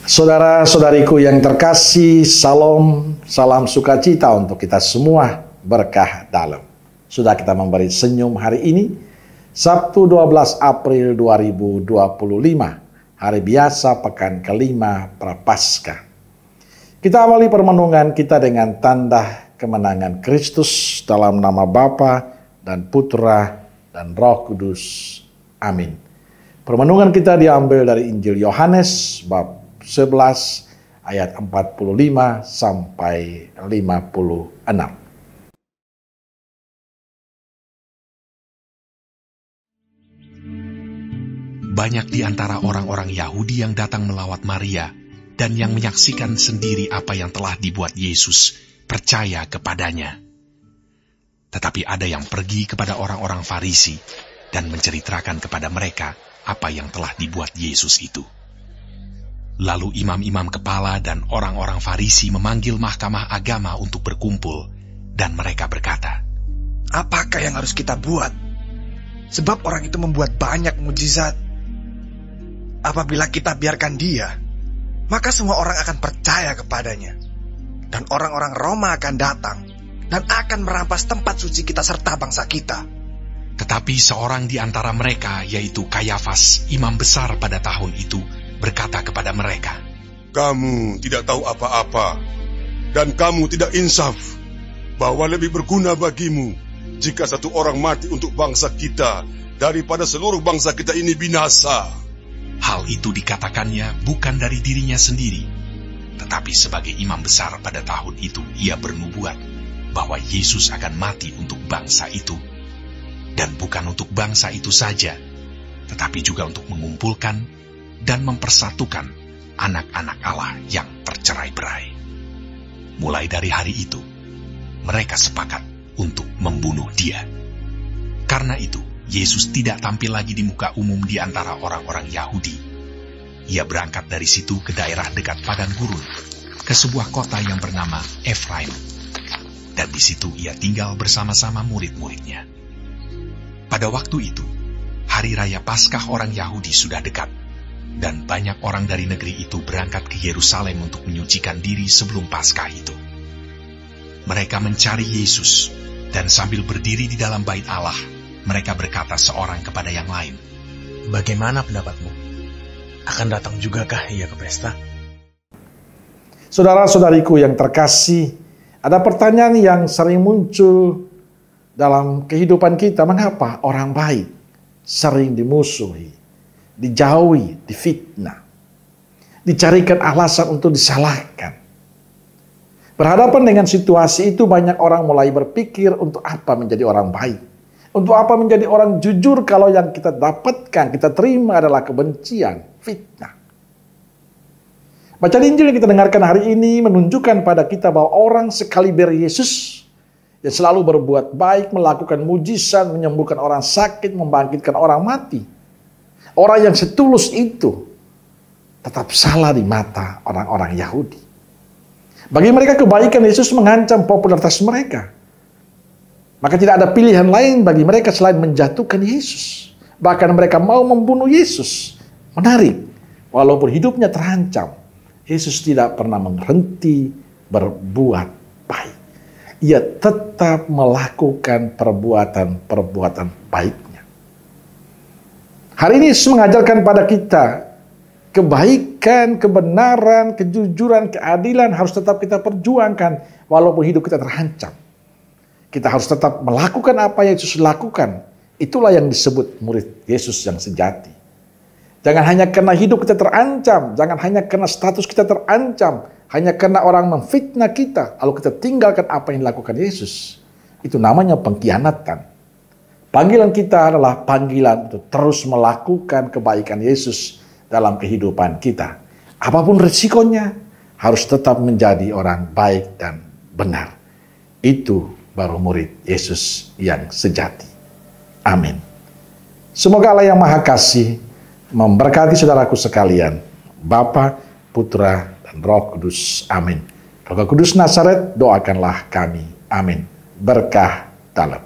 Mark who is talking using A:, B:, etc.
A: Saudara-saudariku yang terkasih, salam sukacita untuk kita semua, berkah dalam. Sudah kita memberi senyum hari ini, Sabtu 12 April 2025, hari biasa pekan kelima Prapaskah. Kita awali permenungan kita dengan tanda kemenangan Kristus dalam nama Bapa dan Putra dan Roh Kudus. Amin. Permenungan kita diambil dari Injil Yohanes bab 11 ayat 45 sampai 56.
B: Banyak di antara orang-orang Yahudi yang datang melawat Maria dan yang menyaksikan sendiri apa yang telah dibuat Yesus percaya kepadanya. Tetapi ada yang pergi kepada orang-orang Farisi dan menceritakan kepada mereka apa yang telah dibuat Yesus itu. Lalu imam-imam kepala dan orang-orang Farisi memanggil mahkamah agama untuk berkumpul, dan mereka berkata,
C: "Apakah yang harus kita buat? Sebab orang itu membuat banyak mukjizat. Apabila kita biarkan dia, maka semua orang akan percaya kepadanya. Dan orang-orang Roma akan datang dan akan merampas tempat suci kita serta bangsa kita."
B: Tetapi seorang di antara mereka, yaitu Kayafas, imam besar pada tahun itu, berkata kepada mereka,
D: "Kamu tidak tahu apa-apa, dan kamu tidak insaf, bahwa lebih berguna bagimu jika satu orang mati untuk bangsa kita daripada seluruh bangsa kita ini binasa."
B: Hal itu dikatakannya bukan dari dirinya sendiri, tetapi sebagai imam besar pada tahun itu ia bernubuat bahwa Yesus akan mati untuk bangsa itu, dan bukan untuk bangsa itu saja, tetapi juga untuk mengumpulkan dan mempersatukan anak-anak Allah yang tercerai-berai. Mulai dari hari itu, mereka sepakat untuk membunuh dia. Karena itu, Yesus tidak tampil lagi di muka umum di antara orang-orang Yahudi. Ia berangkat dari situ ke daerah dekat padang gurun, ke sebuah kota yang bernama Efraim. Dan di situ ia tinggal bersama-sama murid-muridnya. Pada waktu itu, hari raya Paskah orang Yahudi sudah dekat, dan banyak orang dari negeri itu berangkat ke Yerusalem untuk menyucikan diri sebelum Paskah itu. Mereka mencari Yesus, dan sambil berdiri di dalam bait Allah, mereka berkata seorang kepada yang lain,
C: "Bagaimana pendapatmu? Akan datang jugakah ia ke pesta?"
A: Saudara-saudariku yang terkasih, ada pertanyaan yang sering muncul dalam kehidupan kita. Mengapa orang baik sering dimusuhi, dijauhi, difitnah, dicarikan alasan untuk disalahkan? Berhadapan dengan situasi itu, banyak orang mulai berpikir, untuk apa menjadi orang baik? Untuk apa menjadi orang jujur kalau yang kita dapatkan, kita terima adalah kebencian, fitnah? Bacaan Injil yang kita dengarkan hari ini menunjukkan pada kita bahwa orang sekaliber Yesus yang selalu berbuat baik, melakukan mujizat, menyembuhkan orang sakit, membangkitkan orang mati, orang yang setulus itu tetap salah di mata orang-orang Yahudi. Bagi mereka kebaikan Yesus mengancam popularitas mereka. Maka tidak ada pilihan lain bagi mereka selain menjatuhkan Yesus. Bahkan mereka mau membunuh Yesus. Menarik, walaupun hidupnya terancam, Yesus tidak pernah berhenti berbuat baik. Ia tetap melakukan perbuatan-perbuatan baiknya. Hari ini Yesus mengajarkan pada kita, kebaikan, kebenaran, kejujuran, keadilan harus tetap kita perjuangkan walaupun hidup kita terancam. Kita harus tetap melakukan apa yang Yesus lakukan. Itulah yang disebut murid Yesus yang sejati. Jangan hanya karena hidup kita terancam, jangan hanya karena status kita terancam, hanya karena orang memfitnah kita, lalu kita tinggalkan apa yang dilakukan Yesus. Itu namanya pengkhianatan. Panggilan kita adalah panggilan untuk terus melakukan kebaikan Yesus dalam kehidupan kita. Apapun risikonya, harus tetap menjadi orang baik dan benar. Itu baru murid Yesus yang sejati. Amin. Semoga Allah yang Maha Kasih memberkati saudaraku sekalian, Bapa, Putra, dan Roh Kudus. Amin. Roh Kudus Nazaret, doakanlah kami. Amin. Berkah dalam.